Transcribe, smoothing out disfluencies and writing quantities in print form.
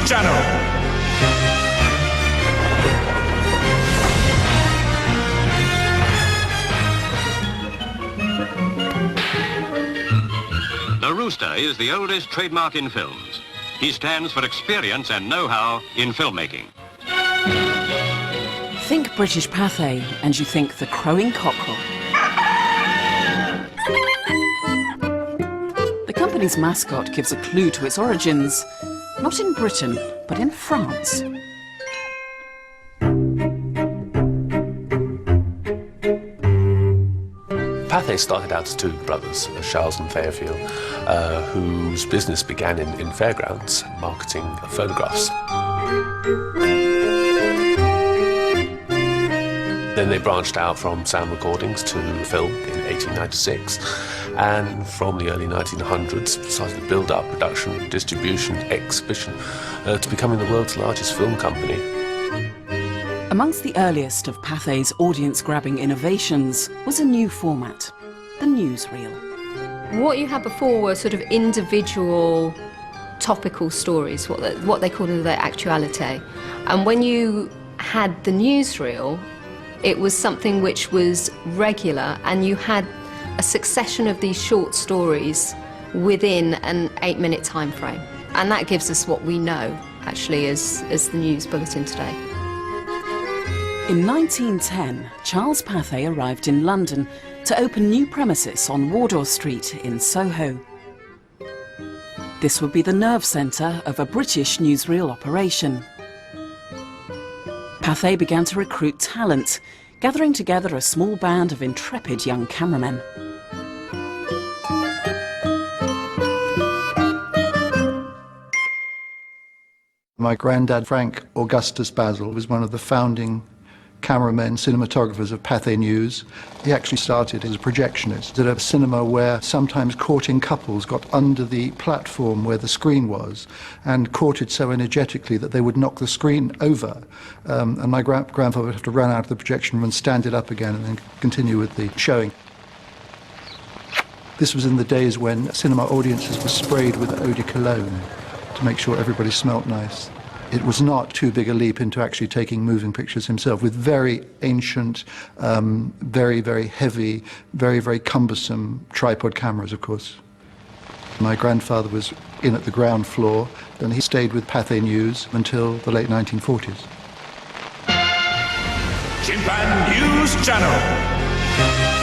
Channel. The rooster is the oldest trademark in films. He stands for experience and know-how in filmmaking. Think British Pathé and you think the crowing cockerel. The company's mascot gives a clue to its origins, not in Britain, but in France. Pathé started out as two brothers, Charles and Fairfield, whose business began in fairgrounds, marketing phonographs. Then they branched out from sound recordings to film in 1896, and from the early 1900s started to build up production, distribution, exhibition, to becoming the world's largest film company. Amongst the earliest of Pathé's audience-grabbing innovations was a new format, the newsreel. What you had before were sort of individual topical stories, what they called the actualité. And when you had the newsreel, it was something which was regular, and you had a succession of these short stories within an 8-minute time frame. And that gives us what we know, actually, as the news bulletin today. In 1910, Charles Pathé arrived in London to open new premises on Wardour Street in Soho. This would be the nerve centre of a British newsreel operation. Pathé began to recruit talent, gathering together a small band of intrepid young cameramen. My granddad, Frank Augustus Basil, was one of the founding cameramen, cinematographers of Pathé News. He actually started as a projectionist at a cinema where sometimes courting couples got under the platform where the screen was and courted so energetically that they would knock the screen over. And my grandfather would have to run out of the projection room and stand it up again and then continue with the showing. This was in the days when cinema audiences were sprayed with eau de cologne to make sure everybody smelt nice. It was not too big a leap into actually taking moving pictures himself, with very ancient, very, very heavy, very, very cumbersome tripod cameras, of course. My grandfather was in at the ground floor, and he stayed with Pathé News until the late 1940s. Chimpan News Channel.